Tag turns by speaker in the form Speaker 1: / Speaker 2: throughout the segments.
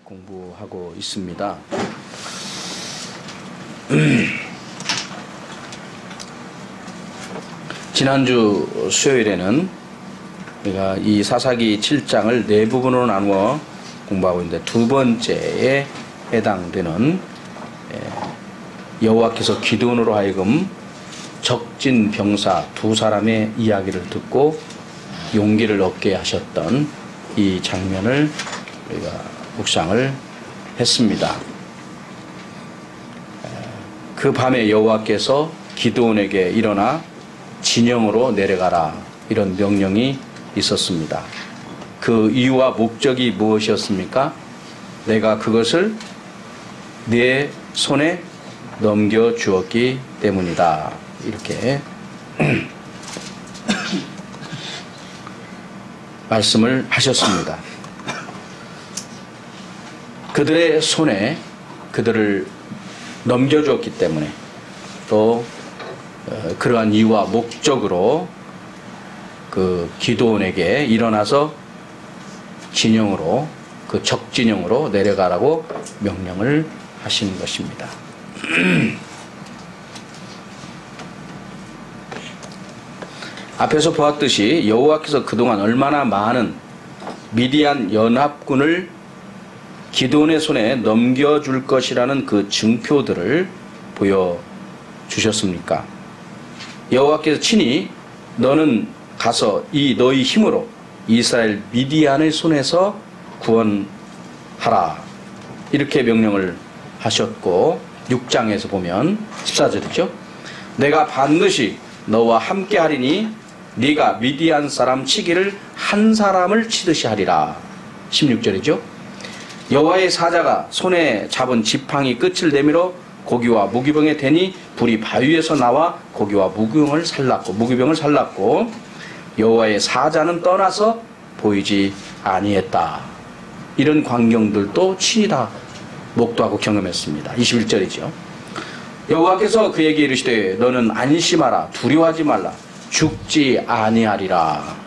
Speaker 1: 공부하고 있습니다. 지난주 수요일에는 우리가 이 사사기 7장을 네 부분으로 나누어 공부하고 있는데, 두 번째에 해당되는 여호와께서 기드온으로 하여금 적진 병사 두 사람의 이야기를 듣고 용기를 얻게 하셨던 이 장면을 우리가 묵상을 했습니다. 그 밤에 여호와께서 기드온에게 일어나 진영으로 내려가라, 이런 명령이 있었습니다. 그 이유와 목적이 무엇이었습니까? 내가 그것을 네 손에 넘겨주었기 때문이다, 이렇게 말씀을 하셨습니다. 그들의 손에 그들을 넘겨주었기 때문에, 또 그러한 이유와 목적으로 그 기드온에게 일어나서 진영으로, 그 적진영으로 내려가라고 명령을 하신 것입니다. 앞에서 보았듯이 여호와께서 그동안 얼마나 많은 미디안 연합군을 기드온의 손에 넘겨줄 것이라는 그 증표들을 보여주셨습니까? 여호와께서 친히 너는 가서 이 너희 힘으로 이스라엘 미디안의 손에서 구원하라, 이렇게 명령을 하셨고, 6장에서 보면 14절이죠. 내가 반드시 너와 함께 하리니 네가 미디안 사람 치기를 한 사람을 치듯이 하리라. 16절이죠. 여호와의 사자가 손에 잡은 지팡이 끝을 내밀어 고기와 무기병에 대니 불이 바위에서 나와 고기와 무기병을 살랐고 여호와의 사자는 떠나서 보이지 아니했다. 이런 광경들도 친히 다 목도하고 경험했습니다. 21절이죠. 여호와께서 그에게 이르시되 너는 안심하라, 두려워하지 말라, 죽지 아니하리라.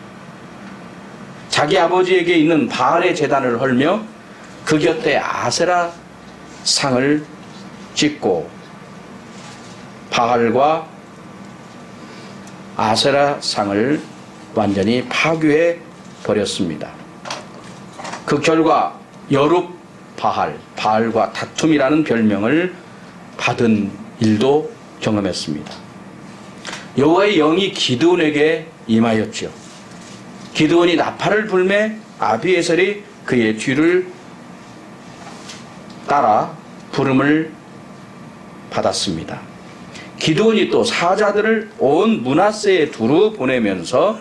Speaker 1: 자기 아버지에게 있는 바알의 제단을 헐며 그 곁에 아세라 상을 짓고 바알과 아세라 상을 완전히 파괴해 버렸습니다. 그 결과 여룹 바알과 다툼이라는 별명을 받은 일도 경험했습니다. 여호와의 영이 기드온에게 임하였죠. 기드온이 나팔을 불매 아비에셀이 그의 뒤를 따라 부름을 받았습니다. 기드온이 또 사자들을 온 므낫세에 두루 보내면서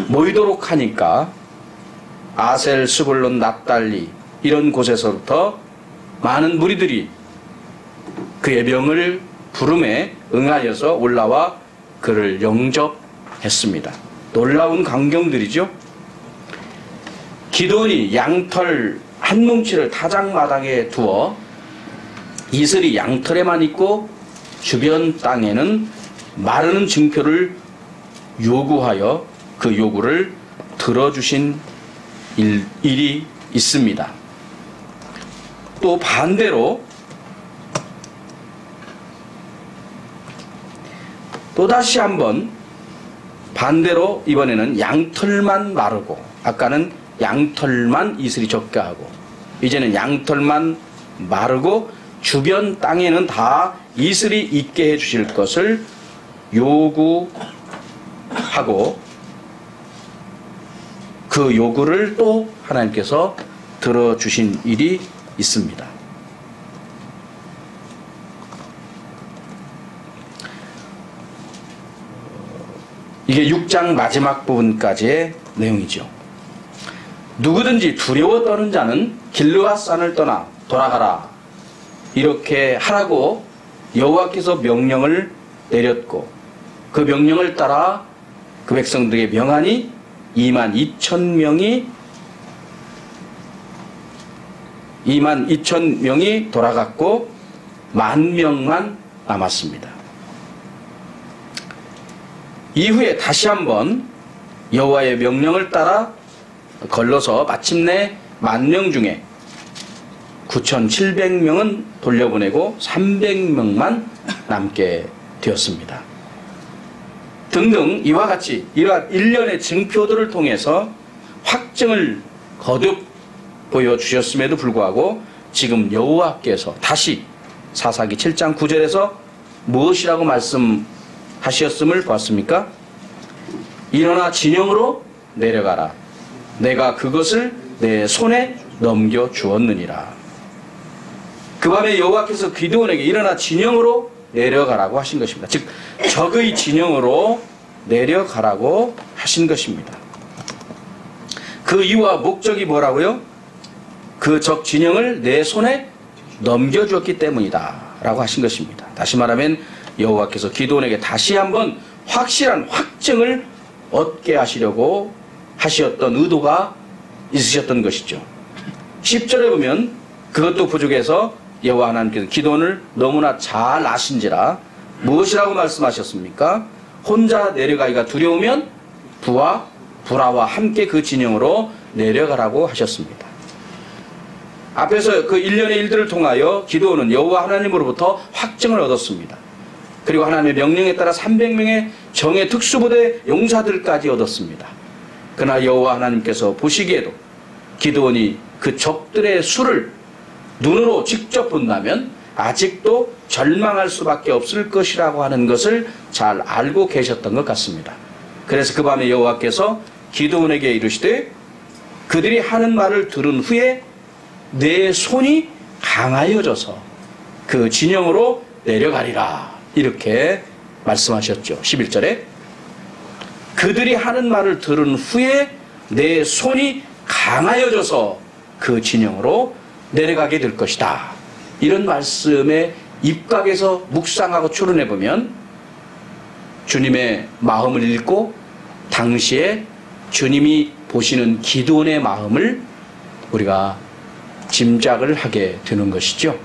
Speaker 1: 모이도록 하니까 아셀, 스불론, 납달리 이런 곳에서부터 많은 무리들이 그의 명을 부름에 응하여서 올라와 그를 영접했습니다. 놀라운 광경들이죠. 기드온이 양털 한 뭉치를 타작마당에 두어 이슬이 양털에만 있고 주변 땅에는 마르는 증표를 요구하여 그 요구를 들어주신 일이 있습니다. 또 반대로 또다시 한번 반대로 이번에는 양털만 마르고, 아까는 양털만 이슬이 적게 하고, 이제는 양털만 마르고 주변 땅에는 다 이슬이 있게 해주실 것을 요구하고, 그 요구를 또 하나님께서 들어주신 일이 있습니다. 이게 6장 마지막 부분까지의 내용이죠. 누구든지 두려워 떠는 자는 길르앗산을 떠나 돌아가라, 이렇게 하라고 여호와께서 명령을 내렸고, 그 명령을 따라 그 백성들에게 명하니 22,000명이 돌아갔고 10,000명만 남았습니다. 이후에 다시 한번 여호와의 명령을 따라 걸러서 마침내 10,000명 중에 9,700명은 돌려보내고 300명만 남게 되었습니다. 등등 이와 같이 이러한 일련의 증표들을 통해서 확증을 거듭 보여주셨음에도 불구하고 지금 여호와께서 다시 사사기 7장 9절에서 무엇이라고 말씀하셨음을 보았습니까? 일어나 진영으로 내려가라. 내가 그것을 내 손에 넘겨주었느니라. 그 밤에 여호와께서 기드온에게 일어나 진영으로 내려가라고 하신 것입니다. 즉 적의 진영으로 내려가라고 하신 것입니다. 그 이유와 목적이 뭐라고요? 그 적 진영을 내 손에 넘겨주었기 때문이다 라고 하신 것입니다. 다시 말하면 여호와께서 기드온에게 다시 한번 확실한 확증을 얻게 하시려고 하셨던 의도가 있으셨던 것이죠. 10절에 보면 그것도 부족해서 여호와 하나님께서 기드온을 너무나 잘 아신지라 무엇이라고 말씀하셨습니까? 혼자 내려가기가 두려우면 부와 불화와 함께 그 진영으로 내려가라고 하셨습니다. 앞에서 그 일련의 일들을 통하여 기드온은 여호와 하나님으로부터 확증을 얻었습니다. 그리고 하나님의 명령에 따라 300명의 정예 특수부대 용사들까지 얻었습니다. 그러나 여호와 하나님께서 보시기에도 기드온이 그 적들의 수를 눈으로 직접 본다면 아직도 절망할 수밖에 없을 것이라고 하는 것을 잘 알고 계셨던 것 같습니다. 그래서 그 밤에 여호와께서 기드온에게 이르시되 그들이 하는 말을 들은 후에 내 손이 강하여져서 그 진영으로 내려가리라 이렇게 말씀하셨죠. 11절에 그들이 하는 말을 들은 후에 내 손이 강하여져서 그 진영으로 내려가게 될 것이다. 이런 말씀에 입각해서 묵상하고 추론해보면 주님의 마음을 읽고 당시에 주님이 보시는 기드온의 마음을 우리가 짐작을 하게 되는 것이죠.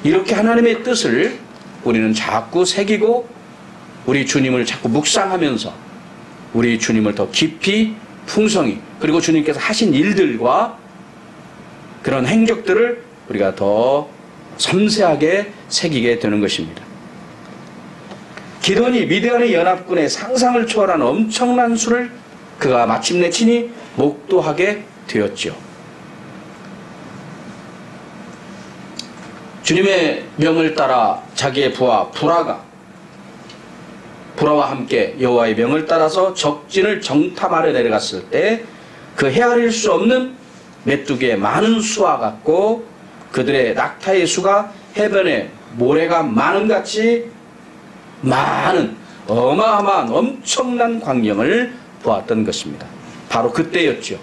Speaker 1: 이렇게 하나님의 뜻을 우리는 자꾸 새기고 우리 주님을 자꾸 묵상하면서 우리 주님을 더 깊이 풍성히 그리고 주님께서 하신 일들과 그런 행적들을 우리가 더 섬세하게 새기게 되는 것입니다. 기드온이 미디안의 연합군의 상상을 초월한 엄청난 수를 그가 마침내 친히 목도하게 되었죠. 주님의 명을 따라 자기의 부하 불화와 함께 여호와의 명을 따라서 적진을 정탐하려 내려갔을 때 그 헤아릴 수 없는 메뚜기의 많은 수와 같고 그들의 낙타의 수가 해변에 모래가 많음같이 많은 어마어마한 엄청난 광경을 보았던 것입니다. 바로 그때였죠.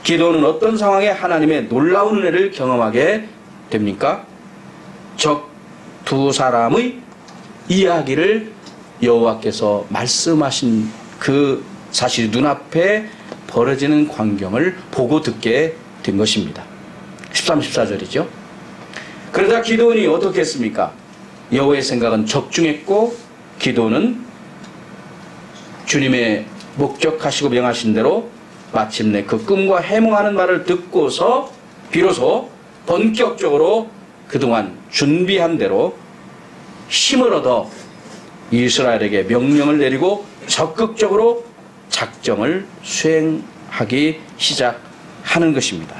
Speaker 1: 기드온은 어떤 상황에 하나님의 놀라운 은혜를 경험하게 됩니까? 적 두 사람의 이야기를 여호와께서 말씀하신 그 사실이 눈앞에 벌어지는 광경을 보고 듣게 된 것입니다. 13, 14절이죠. 그러다 기드온이 어떻게 했습니까? 여호와의 생각은 적중했고 기드온은 주님의 목적하시고 명하신 대로 마침내 그 꿈과 해몽하는 말을 듣고서 비로소 본격적으로 그동안 준비한 대로 힘을 얻어 이스라엘에게 명령을 내리고 적극적으로 작정을 수행하기 시작하는 것입니다.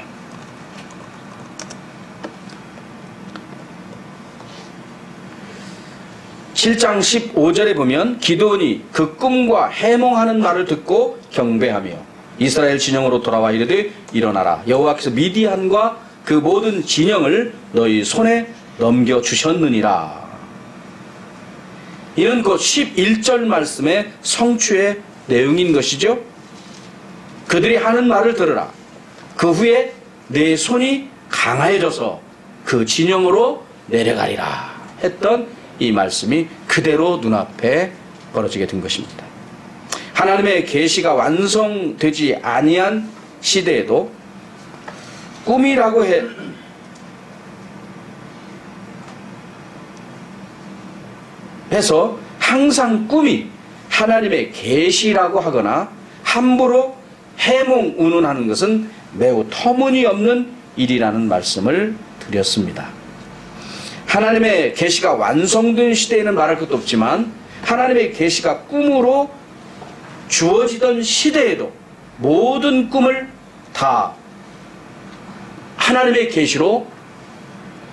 Speaker 1: 7장 15절에 보면 기드온이 그 꿈과 해몽하는 말을 듣고 경배하며 이스라엘 진영으로 돌아와 이르되 일어나라 여호와께서 미디안과 그 모든 진영을 너희 손에 넘겨주셨느니라. 이는 곧 11절 말씀의 성취의 내용인 것이죠. 그들이 하는 말을 들으라. 그 후에 내 손이 강하여져서 그 진영으로 내려가리라 했던 이 말씀이 그대로 눈앞에 벌어지게 된 것입니다. 하나님의 계시가 완성되지 아니한 시대에도 꿈이라고 해서 항상 꿈이 하나님의 계시라고 하거나 함부로 해몽 운운하는 것은 매우 터무니없는 일이라는 말씀을 드렸습니다. 하나님의 계시가 완성된 시대에는 말할 것도 없지만 하나님의 계시가 꿈으로 주어지던 시대에도 모든 꿈을 다 하나님의 계시로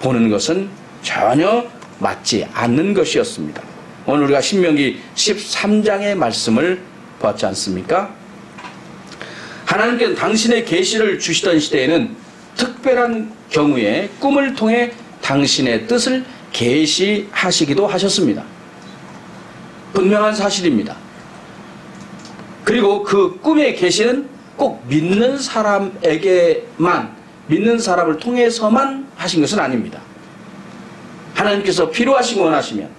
Speaker 1: 보는 것은 전혀 맞지 않는 것이었습니다. 오늘 우리가 신명기 13장의 말씀을 보았지 않습니까? 하나님께서 당신의 계시를 주시던 시대에는 특별한 경우에 꿈을 통해 당신의 뜻을 계시하시기도 하셨습니다. 분명한 사실입니다. 그리고 그 꿈의 계시는 꼭 믿는 사람에게만, 믿는 사람을 통해서만 하신 것은 아닙니다. 하나님께서 필요하시고 원하시면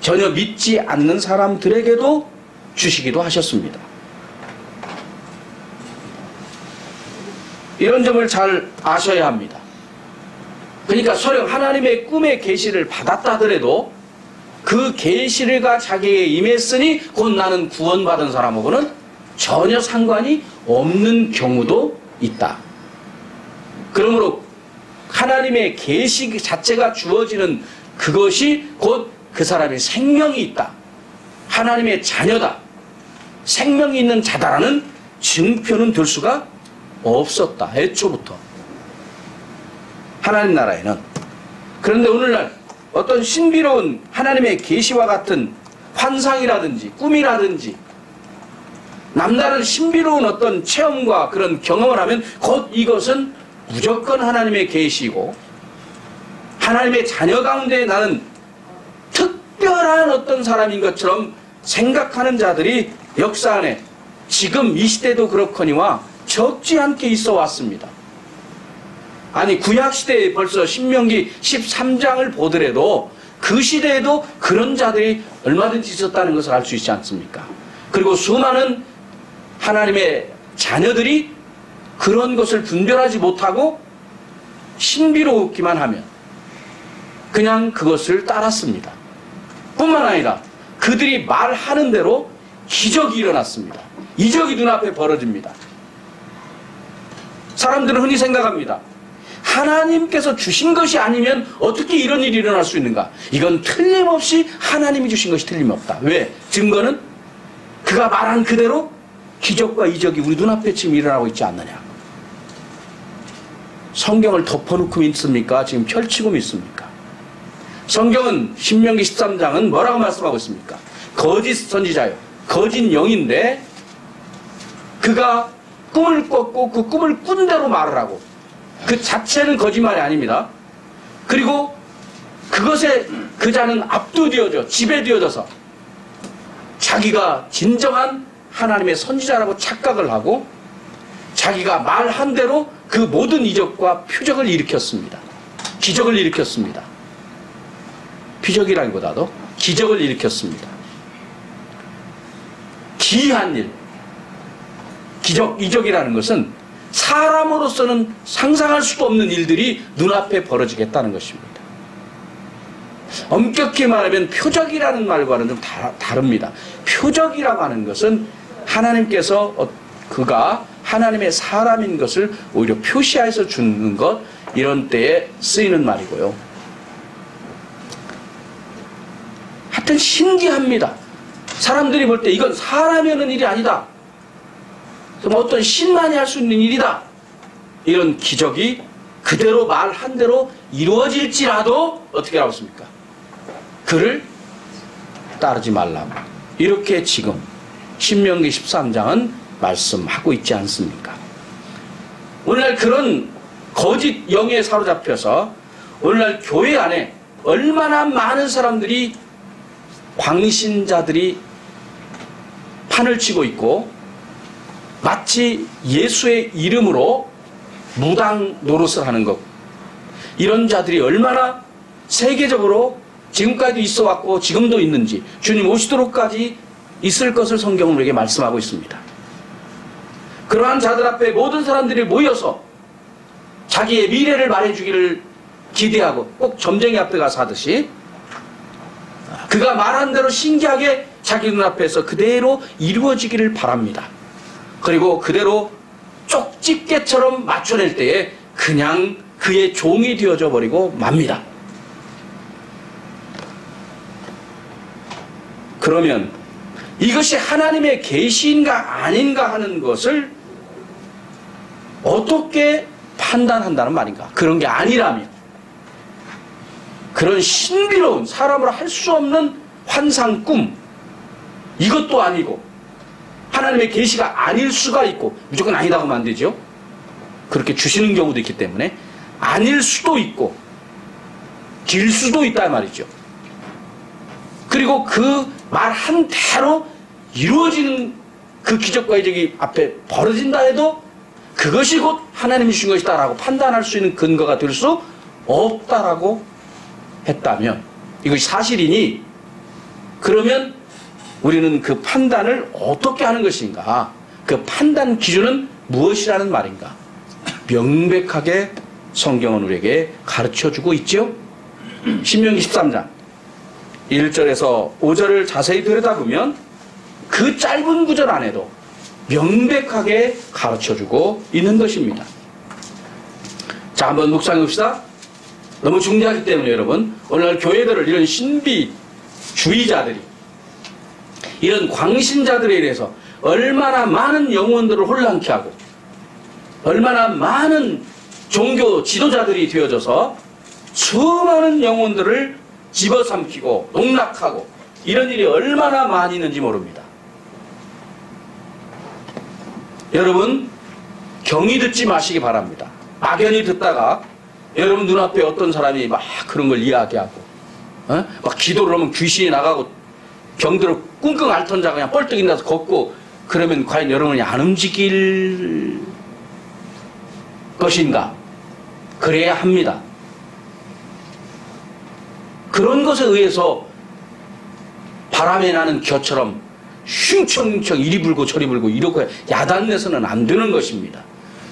Speaker 1: 전혀 믿지 않는 사람들에게도 주시기도 하셨습니다. 이런 점을 잘 아셔야 합니다. 그러니까 설령 하나님의 꿈의 계시를 받았다 하더라도 그 계시가 자기에게 임했으니 곧 나는 구원받은 사람하고는 전혀 상관이 없는 경우도 있다. 그러므로 하나님의 계시 자체가 주어지는 그것이 곧 그 사람의 생명이 있다, 하나님의 자녀다, 생명이 있는 자다라는 증표는 될 수가 없었다. 애초부터 하나님 나라에는. 그런데 오늘날 어떤 신비로운 하나님의 계시와 같은 환상이라든지 꿈이라든지 남다른 신비로운 어떤 체험과 그런 경험을 하면 곧 이것은 무조건 하나님의 계시이고 하나님의 자녀 가운데 나는 특별한 어떤 사람인 것처럼 생각하는 자들이 역사 안에 지금 이 시대도 그렇거니와 적지 않게 있어 왔습니다. 아니 구약시대에 벌써 신명기 13장을 보더라도 그 시대에도 그런 자들이 얼마든지 있었다는 것을 알 수 있지 않습니까? 그리고 수많은 하나님의 자녀들이 그런 것을 분별하지 못하고 신비롭기만 하면 그냥 그것을 따랐습니다. 뿐만 아니라 그들이 말하는 대로 기적이 일어났습니다. 이적이 눈앞에 벌어집니다. 사람들은 흔히 생각합니다. 하나님께서 주신 것이 아니면 어떻게 이런 일이 일어날 수 있는가? 이건 틀림없이 하나님이 주신 것이 틀림없다. 왜? 증거는 그가 말한 그대로 기적과 이적이 우리 눈앞에 지금 일어나고 있지 않느냐? 성경을 덮어놓고 있습니까? 지금 펼치고 있습니까? 성경은 신명기 13장은 뭐라고 말씀하고 있습니까? 거짓 선지자요, 거짓 영인데 그가 꿈을 꿨고 그 꿈을 꾼 대로 말을 하고 그 자체는 거짓말이 아닙니다. 그리고 그것에 그 자는 압도되어져, 지배되어져서 자기가 진정한 하나님의 선지자라고 착각을 하고 자기가 말한 대로 그 모든 이적과 표적을 일으켰습니다. 기적을 일으켰습니다. 표적이라기보다도 기적을 일으켰습니다. 기이한 일, 기적, 이적이라는 것은 사람으로서는 상상할 수도 없는 일들이 눈앞에 벌어지겠다는 것입니다. 엄격히 말하면 표적이라는 말과는 좀 다릅니다. 표적이라고 하는 것은 하나님께서 그가 하나님의 사람인 것을 오히려 표시해서 주는 것, 이런 때에 쓰이는 말이고요. 하여튼 신기합니다. 사람들이 볼 때 이건 사람이 하는 일이 아니다, 어떤 신만이 할 수 있는 일이다, 이런 기적이 그대로 말한 대로 이루어질지라도 어떻게 하고 있습니까? 그를 따르지 말라고 이렇게 지금 신명기 13장은 말씀하고 있지 않습니까? 오늘날 그런 거짓 영에 사로잡혀서 오늘날 교회 안에 얼마나 많은 사람들이, 광신자들이 판을 치고 있고 마치 예수의 이름으로 무당 노릇을 하는 것, 이런 자들이 얼마나 세계적으로 지금까지도 있어 왔고 지금도 있는지, 주님 오시도록까지 있을 것을 성경은 우리에게 말씀하고 있습니다. 그러한 자들 앞에 모든 사람들이 모여서 자기의 미래를 말해주기를 기대하고 꼭 점쟁이 앞에 가서 하듯이 그가 말한 대로 신기하게 자기 눈앞에서 그대로 이루어지기를 바랍니다. 그리고 그대로 쪽집게처럼 맞춰낼 때에 그 그냥 그의 종이 되어져 버리고 맙니다. 그러면 이것이 하나님의 계시인가 아닌가 하는 것을 어떻게 판단한다는 말인가? 그런 게 아니라면, 그런 신비로운 사람으로 할 수 없는 환상 꿈, 이것도 아니고 하나님의 계시가 아닐 수가 있고, 무조건 아니다고 하면 안 되죠. 그렇게 주시는 경우도 있기 때문에 아닐 수도 있고 길 수도 있다 말이죠. 그리고 그 말 한 대로 이루어지는 그 기적과 이적이 앞에 벌어진다 해도 그것이 곧 하나님이 주신 것이다라고 판단할 수 있는 근거가 될 수 없다라고 했다면, 이것이 사실이니 그러면 우리는 그 판단을 어떻게 하는 것인가? 그 판단 기준은 무엇이라는 말인가? 명백하게 성경은 우리에게 가르쳐주고 있죠. 신명기 13장 1절에서 5절을 자세히 들여다보면 그 짧은 구절 안에도 명백하게 가르쳐주고 있는 것입니다. 자, 한번 묵상해 봅시다. 너무 중요하기 때문에 여러분, 오늘날 교회들을 이런 신비주의자들이, 이런 광신자들에 의해서 얼마나 많은 영혼들을 혼란케 하고 얼마나 많은 종교 지도자들이 되어져서 수많은 영혼들을 집어삼키고 농락하고 이런 일이 얼마나 많이 있는지 모릅니다. 여러분, 경히 듣지 마시기 바랍니다. 막연히 듣다가 여러분 눈앞에 어떤 사람이 막 그런 걸 이야기하고 막 기도를 하면 귀신이 나가고 병들어 끙끙 앓던 자가 그냥 뻘떡 일어나서 걷고, 그러면 과연 여러분이 안 움직일 것인가? 그래야 합니다. 그런 것에 의해서 바람에 나는 겨처럼 흉청흉청 이리 불고 저리 불고 이렇게 야단내서는 안 되는 것입니다.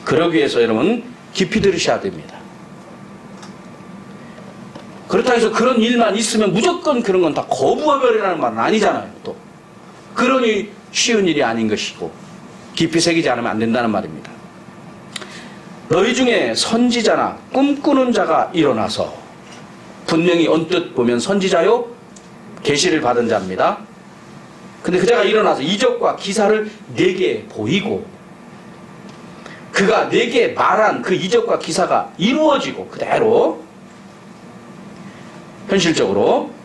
Speaker 1: 그러기 위해서 여러분 깊이 들으셔야 됩니다. 그렇다 해서 그런 일만 있으면 무조건 그런 건 다 거부하버리라는 말은 아니잖아요. 또 그러니 쉬운 일이 아닌 것이고 깊이 새기지 않으면 안 된다는 말입니다. 너희 중에 선지자나 꿈꾸는 자가 일어나서, 분명히 언뜻 보면 선지자요 계시를 받은 자입니다. 근데 그 자가 일어나서 이적과 기사를 내게 보이고, 그가 내게 말한 그 이적과 기사가 이루어지고 그대로 현실적으로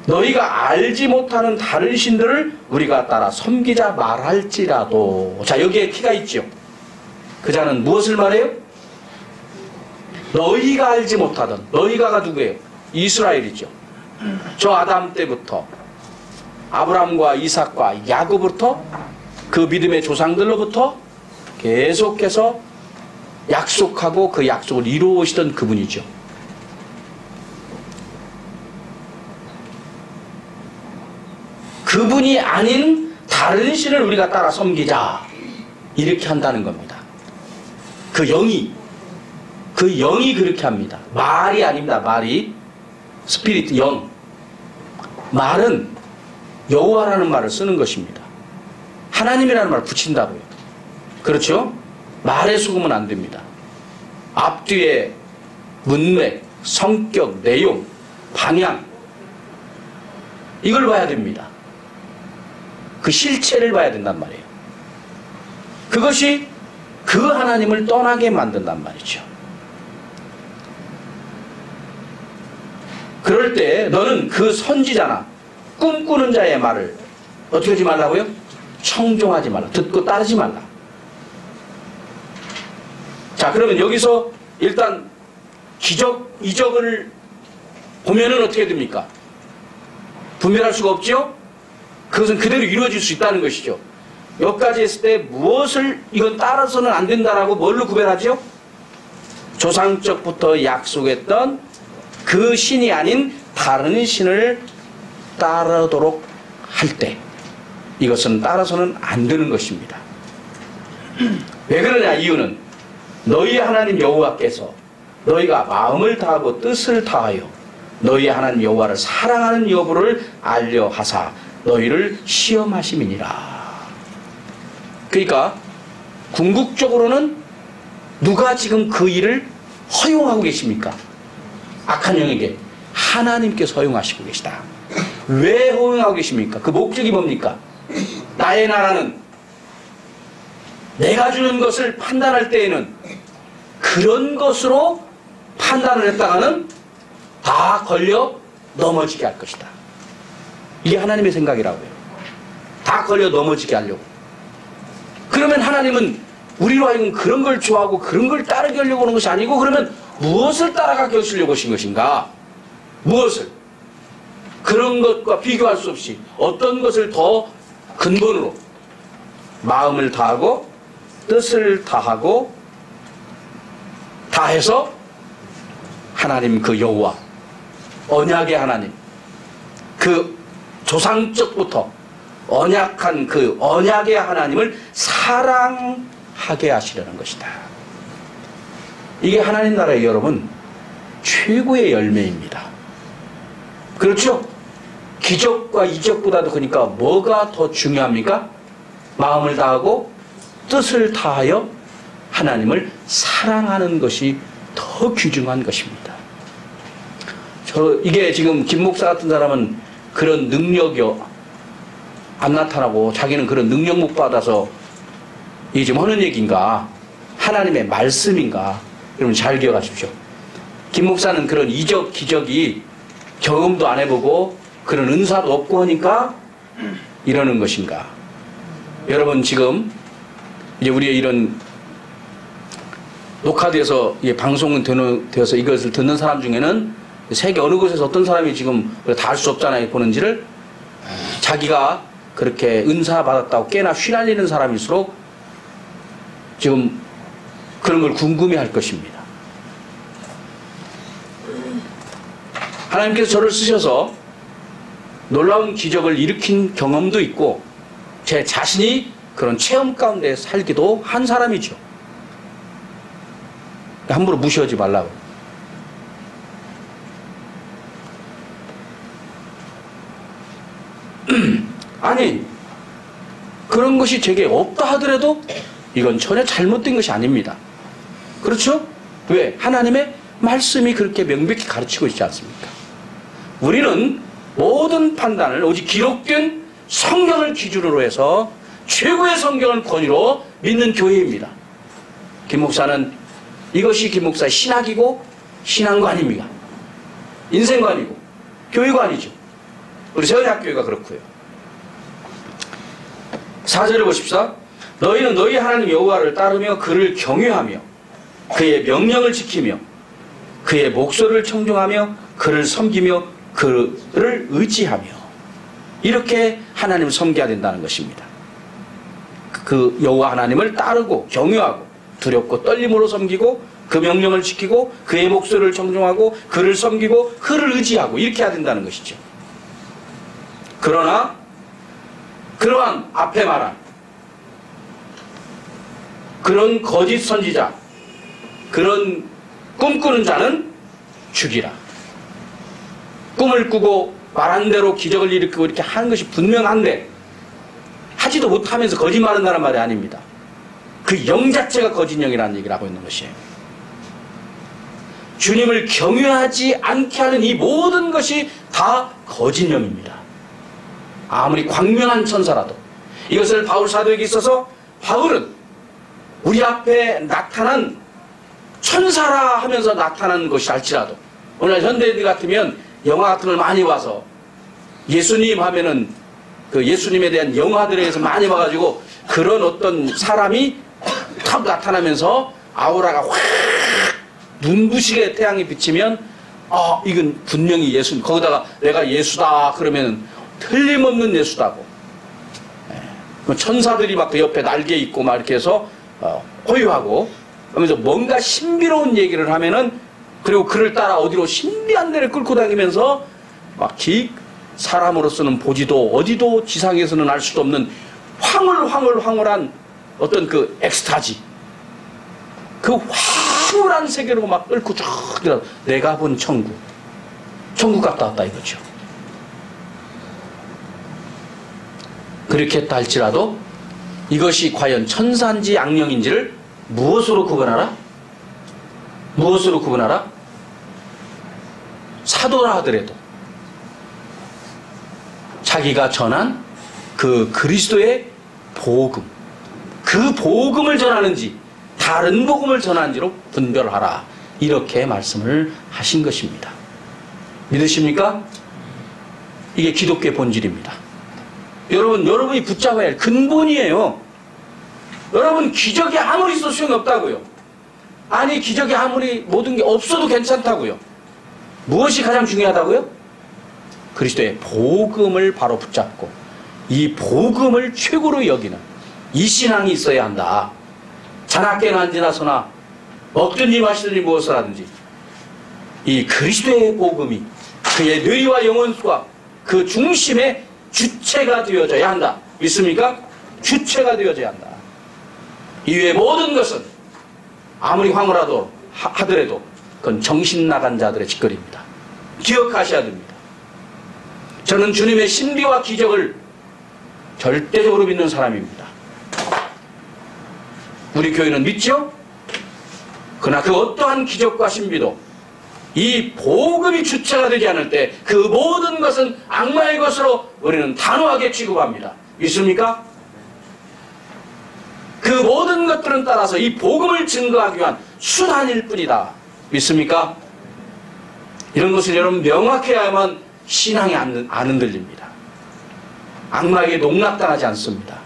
Speaker 1: 너희가 알지 못하는 다른 신들을 우리가 따라 섬기자 말할지라도. 자, 여기에 키가 있죠. 그 자는 무엇을 말해요? 너희가 알지 못하던, 너희가가 누구예요? 이스라엘이죠. 저 아담 때부터 아브라함과 이삭과 야곱부터 그 믿음의 조상들로부터 계속해서 약속하고 그 약속을 이루어오시던 그분이죠. 그분이 아닌 다른 신을 우리가 따라 섬기자, 이렇게 한다는 겁니다. 그 영이 그렇게 합니다. 말이 아닙니다. 말이 스피릿, 영. 말은 여호와라는 말을 쓰는 것입니다. 하나님이라는 말을 붙인다고요. 그렇죠? 말에 속으면 안 됩니다. 앞뒤에 문맥, 성격, 내용, 방향, 이걸 봐야 됩니다. 그 실체를 봐야 된단 말이에요. 그것이 그 하나님을 떠나게 만든단 말이죠. 그럴 때 너는 그 선지자나 꿈꾸는 자의 말을 어떻게 하지 말라고요? 청종하지 말라. 듣고 따르지 말라. 자, 그러면 여기서 일단 기적, 이적을 보면은 어떻게 됩니까? 분별할 수가 없죠? 그것은 그대로 이루어질 수 있다는 것이죠. 여기까지 했을 때 무엇을 이건 따라서는 안 된다라고 뭘로 구별하죠? 조상적부터 약속했던 그 신이 아닌 다른 신을 따르도록 할 때 이것은 따라서는 안 되는 것입니다. 왜 그러냐? 이유는 너희 하나님 여호와께서 너희가 마음을 다하고 뜻을 다하여 너희 하나님 여호와를 사랑하는 여부를 알려 하사 너희를 시험하심이니라. 그러니까 궁극적으로는 누가 지금 그 일을 허용하고 계십니까? 악한 영에게 하나님께서 허용하시고 계시다. 왜 허용하고 계십니까? 그 목적이 뭡니까? 나의 나라는 내가 주는 것을 판단할 때에는 그런 것으로 판단을 했다가는 다 걸려 넘어지게 할 것이다. 이게 하나님의 생각이라고요. 다 걸려 넘어지게 하려고. 그러면 하나님은 우리로 하여금 그런 걸 좋아하고 그런 걸 따르게 하려고 하는 것이 아니고, 그러면 무엇을 따라가게 하시려고 하신 것인가? 무엇을? 그런 것과 비교할 수 없이 어떤 것을 더 근본으로 마음을 다하고 뜻을 다하고 다해서 하나님 그 여호와, 언약의 하나님, 그 조상적부터 언약한 그 언약의 하나님을 사랑하게 하시려는 것이다. 이게 하나님 나라의, 여러분, 최고의 열매입니다. 그렇죠? 기적과 이적보다도, 그러니까 뭐가 더 중요합니까? 마음을 다하고 뜻을 다하여 하나님을 사랑하는 것이 더 귀중한 것입니다. 이게 지금 김 목사 같은 사람은 그런 능력이 안 나타나고 자기는 그런 능력 못 받아서 이게 지금 하는 얘기인가? 하나님의 말씀인가? 여러분 잘 기억하십시오. 김 목사는 그런 이적, 기적이 경험도 안 해보고 그런 은사도 없고 하니까 이러는 것인가? 여러분 지금 이제 우리의 이런 녹화돼서 방송은 되어서 이것을 듣는 사람 중에는 세계 어느 곳에서 어떤 사람이 지금 다 알 수 없잖아요. 보는지를. 자기가 그렇게 은사 받았다고 꽤나 휘날리는 사람일수록 지금 그런 걸 궁금해할 것입니다. 하나님께서 저를 쓰셔서 놀라운 기적을 일으킨 경험도 있고 제 자신이 그런 체험 가운데 살기도 한 사람이죠. 함부로 무시하지 말라고. 아니, 그런 것이 제게 없다 하더라도 이건 전혀 잘못된 것이 아닙니다. 그렇죠? 왜? 하나님의 말씀이 그렇게 명백히 가르치고 있지 않습니까? 우리는 모든 판단을 오직 기록된 성경을 기준으로 해서 최고의 성경을 권위로 믿는 교회입니다. 김 목사는 이것이 김 목사의 신학이고 신앙관입니다. 인생관이고 교회관이죠. 우리 세원학교회가 그렇고요. 4절을 보십시다. 너희는 너희 하나님 여호와를 따르며 그를 경외하며 그의 명령을 지키며 그의 목소리를 청종하며 그를 섬기며 그를 의지하며 이렇게 하나님을 섬겨야 된다는 것입니다. 그 여호와 하나님을 따르고 경외하고 두렵고 떨림으로 섬기고 그 명령을 지키고 그의 목소리를 청종하고 그를 섬기고 그를 의지하고 이렇게 해야 된다는 것이죠. 그러나 그러한 앞에 말한 그런 거짓 선지자, 그런 꿈꾸는 자는 죽이라. 꿈을 꾸고 말한 대로 기적을 일으키고 이렇게 하는 것이 분명한데 하지도 못하면서 거짓말한다는 말이 아닙니다. 그 영 자체가 거짓 영이라는 얘기를 하고 있는 것이에요. 주님을 경외하지 않게 하는 이 모든 것이 다 거짓 영입니다. 아무리 광명한 천사라도. 이것을 바울 사도에게 있어서 바울은 우리 앞에 나타난 천사라 하면서 나타난 것이 알지라도 오늘 현대인들 같으면 영화 같은 걸 많이 봐서 예수님 하면은 그 예수님에 대한 영화들에 의해서 많이 봐가지고 그런 어떤 사람이 탁 나타나면서 아우라가 확 눈부시게 태양이 비치면 이건 분명히 예수, 거기다가 내가 예수다 그러면 틀림없는 예수다고. 천사들이 막 그 옆에 날개 있고 막 이렇게 해서 호유하고 하면서 뭔가 신비로운 얘기를 하면은 그리고 그를 따라 어디로 신비한 데를 끌고 다니면서 막 사람으로서는 보지도 어디도 지상에서는 알 수도 없는 황홀한 어떤 그 엑스타지, 그 황홀한 세계로 막 끌고 쭉 내가 본 천국 갔다 왔다 이거죠. 그렇게 했다 할지라도 이것이 과연 천사인지 악령인지를 무엇으로 구분하라? 무엇으로 구분하라? 사도라 하더라도 자기가 전한 그 그리스도의 복음, 그 복음을 전하는지 다른 복음을 전하는지로 분별하라, 이렇게 말씀을 하신 것입니다. 믿으십니까? 이게 기독교의 본질입니다. 여러분이 붙잡아야 할 근본이에요. 여러분, 기적이 아무리 있어도 소용이 없다고요. 아니, 기적이 아무리 모든 게 없어도 괜찮다고요. 무엇이 가장 중요하다고요? 그리스도의 복음을 바로 붙잡고 이 복음을 최고로 여기는 이 신앙이 있어야 한다. 자나깨나 앉으나서나 먹든지 마시든지 무엇을 하든지 이 그리스도의 복음이 그의 뇌와 영혼과 그 중심의 주체가 되어져야 한다. 믿습니까? 주체가 되어져야 한다. 이외의 모든 것은 아무리 황홀하도 하더라도 그건 정신 나간 자들의 짓거리입니다. 기억하셔야 됩니다. 저는 주님의 신비와 기적을 절대적으로 믿는 사람입니다. 우리 교회는 믿죠? 그러나 그 어떠한 기적과 신비도 이 복음이 주체가 되지 않을 때 그 모든 것은 악마의 것으로 우리는 단호하게 취급합니다. 믿습니까? 그 모든 것들은 따라서 이 복음을 증거하기 위한 수단일 뿐이다. 믿습니까? 이런 것을 여러분 명확해야만 신앙이 안 흔들립니다. 악마에게 농락당하지 않습니다.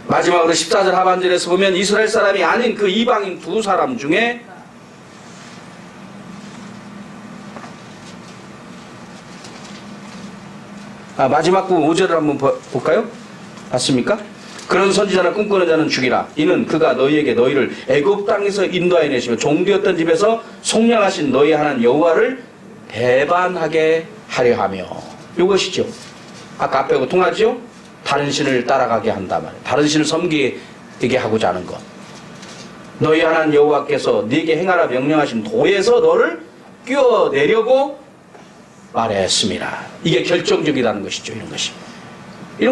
Speaker 1: 마지막으로 14절 하반절에서 보면 이스라엘 사람이 아닌 그 이방인 두 사람 중에 마지막 부분 5절을 한번 볼까요? 봤습니까? 그런 선지자나 꿈꾸는 자는 죽이라. 이는 그가 너희에게 너희를 애굽 땅에서 인도하여 내시며 종되었던 집에서 속량하신 너희 하나님 여호와를 배반하게 하려 하며. 이것이죠. 아까 앞에 통하죠? 다른 신을 따라가게 한다 말이에요. 다른 신을 섬기게 하고자 하는 것. 너희 하나님 여호와께서 네게 행하라 명령하신 도에서 너를 끼워내려고 말했습니다. 이게 결정적이라는 것이죠. 이런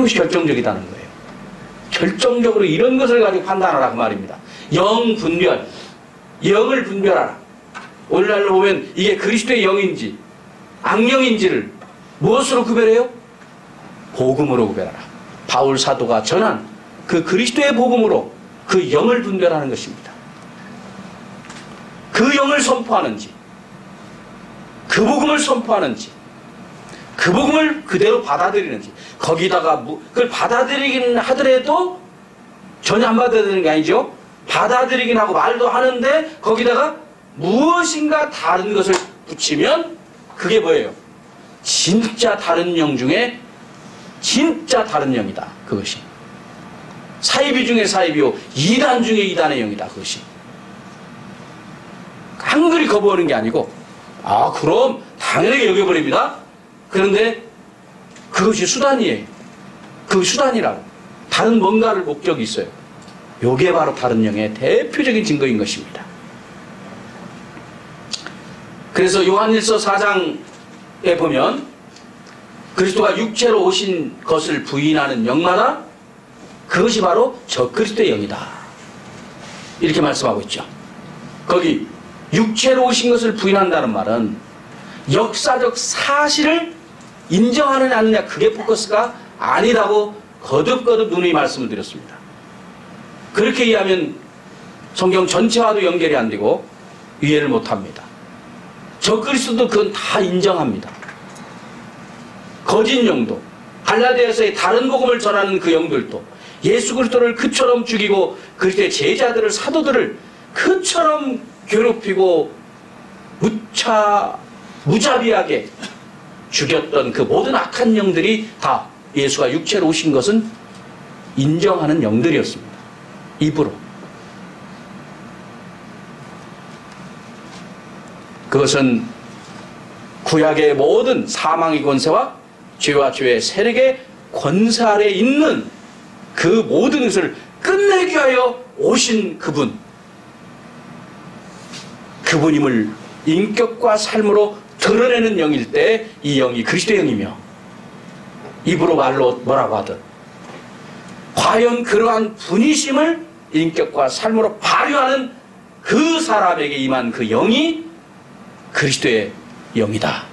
Speaker 1: 것이 결정적이라는 거예요. 결정적으로 이런 것을 가지고 판단하라 그 말입니다. 영 분별, 영을 분별하라. 오늘날로 보면 이게 그리스도의 영인지 악령인지를 무엇으로 구별해요? 복음으로 구별하라. 바울 사도가 전한 그 그리스도의 복음으로 그 영을 분별하는 것입니다. 그 영을 선포하는지, 그 복음을 선포하는지, 그 복음을 그대로 받아들이는지, 거기다가 그걸 받아들이긴 하더라도 전혀 안 받아들이는 게 아니죠. 받아들이긴 하고 말도 하는데 거기다가 무엇인가 다른 것을 붙이면 그게 뭐예요? 진짜 다른 영 중에 진짜 다른 영이다. 그것이 사이비 중에 사이비요 이단 중에 이단의 영이다. 그것이 한글이 거부하는 게 아니고 그럼 당연하게 여겨버립니다. 그런데 그것이 수단이에요. 그 수단이라고 다른 뭔가를 목적이 있어요. 요게 바로 다른 영의 대표적인 증거인 것입니다. 그래서 요한일서 4장에 보면 그리스도가 육체로 오신 것을 부인하는 영마다 그것이 바로 적그리스도의 영이다. 이렇게 말씀하고 있죠. 거기 육체로 오신 것을 부인한다는 말은 역사적 사실을 인정하느냐 안 하느냐 그게 포커스가 아니라고 거듭거듭 누누이 말씀을 드렸습니다. 그렇게 이해하면 성경 전체와도 연결이 안 되고 이해를 못합니다. 적그리스도도 그건 다 인정합니다. 거짓 영도, 갈라디아서의 다른 복음을 전하는 그 영들도 예수 그리스도를 그처럼 죽이고 그리스도의 제자들을 사도들을 그처럼 괴롭히고 무자비하게 죽였던 그 모든 악한 영들이 다 예수가 육체로 오신 것은 인정하는 영들이었습니다. 입으로. 그것은 구약의 모든 사망의 권세와 죄와 죄의 세력의 권세 아래에 있는 그 모든 것을 끝내기 위하여 오신 그분임을 인격과 삶으로 드러내는 영일 때 이 영이 그리스도의 영이며 입으로 말로 뭐라고 하든 과연 그러한 분이심을 인격과 삶으로 발휘하는 그 사람에게 임한 그 영이 그리스도의 영이다.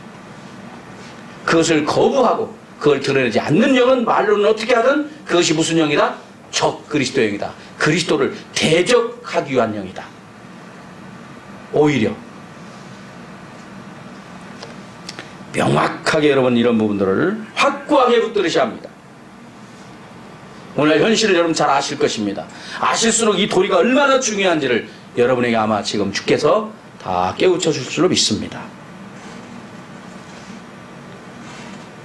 Speaker 1: 그것을 거부하고 그걸 드러내지 않는 영은 말로는 어떻게 하든 그것이 무슨 영이다? 적 그리스도의 영이다. 그리스도를 대적하기 위한 영이다. 오히려 명확하게 여러분 이런 부분들을 확고하게 붙들으셔야 합니다. 오늘 현실을 여러분 잘 아실 것입니다. 아실수록 이 도리가 얼마나 중요한지를 여러분에게 아마 지금 주께서 다 깨우쳐 줄 줄로 믿습니다.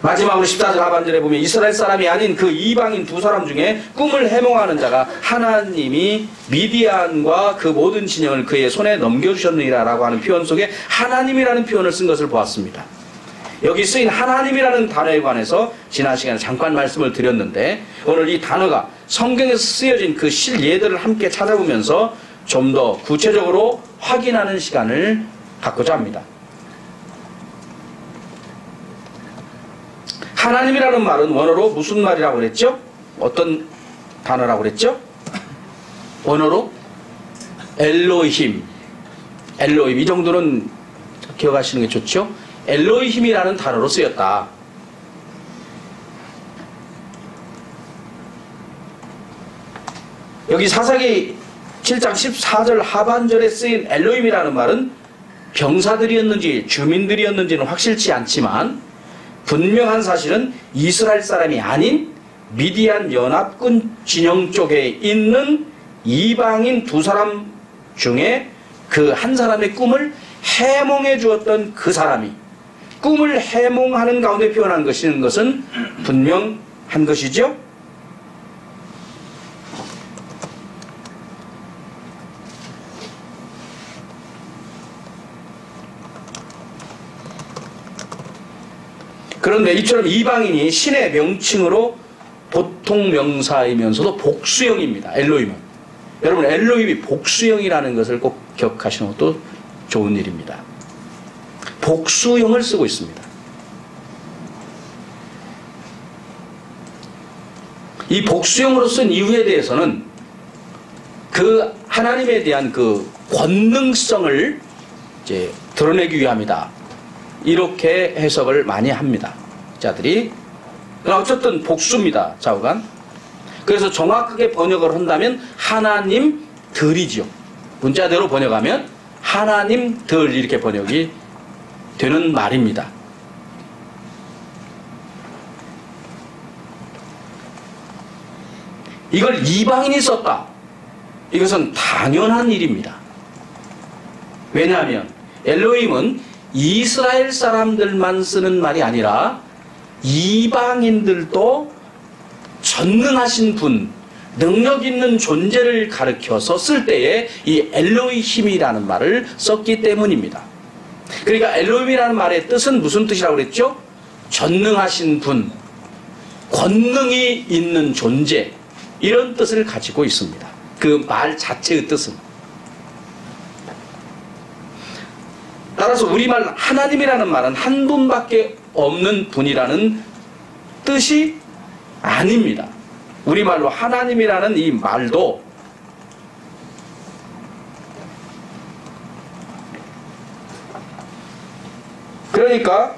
Speaker 1: 마지막으로 14절 하반절에 보면 이스라엘 사람이 아닌 그 이방인 두 사람 중에 꿈을 해몽하는 자가 하나님이 미디안과 그 모든 진영을 그의 손에 넘겨주셨느니라 라고 하는 표현 속에 하나님이라는 표현을 쓴 것을 보았습니다. 여기 쓰인 하나님이라는 단어에 관해서 지난 시간에 잠깐 말씀을 드렸는데 오늘 이 단어가 성경에서 쓰여진 그 실예들을 함께 찾아보면서 좀 더 구체적으로 확인하는 시간을 갖고자 합니다. 하나님이라는 말은 원어로 무슨 말이라고 그랬죠? 어떤 단어라고 그랬죠? 원어로 엘로힘. 엘로힘. 이 정도는 기억하시는 게 좋죠? 엘로힘이라는 단어로 쓰였다. 여기 사사기 7장 14절 하반절에 쓰인 엘로힘이라는 말은 병사들이었는지 주민들이었는지는 확실치 않지만 분명한 사실은 이스라엘 사람이 아닌 미디안 연합군 진영 쪽에 있는 이방인 두 사람 중에 그 한 사람의 꿈을 해몽해 주었던 그 사람이 꿈을 해몽하는 가운데 표현한 것은 분명한 것이죠. 그런데 이처럼 이방인이 신의 명칭으로 보통 명사이면서도 복수형입니다. 엘로힘은. 여러분 엘로힘이 복수형이라는 것을 꼭 기억하시는 것도 좋은 일입니다. 복수형을 쓰고 있습니다. 이 복수형으로 쓴 이유에 대해서는 그 하나님에 대한 그 권능성을 이제 드러내기 위함이다. 이렇게 해석을 많이 합니다. 자들이. 그러나 어쨌든 복수입니다. 좌우간. 그래서 정확하게 번역을 한다면 하나님들이죠. 문자대로 번역하면 하나님들 이렇게 번역이 되는 말입니다. 이걸 이방인이 썼다. 이것은 당연한 일입니다. 왜냐하면 엘로힘은 이스라엘 사람들만 쓰는 말이 아니라 이방인들도 전능하신 분, 능력 있는 존재를 가리켜서 쓸 때에 이 엘로힘이라는 말을 썼기 때문입니다. 그러니까 엘로힘이라는 말의 뜻은 무슨 뜻이라고 그랬죠? 전능하신 분, 권능이 있는 존재, 이런 뜻을 가지고 있습니다. 그 말 자체의 뜻은. 따라서 우리말 하나님이라는 말은 한 분밖에 없는 분이라는 뜻이 아닙니다. 우리말로 하나님이라는 이 말도 그러니까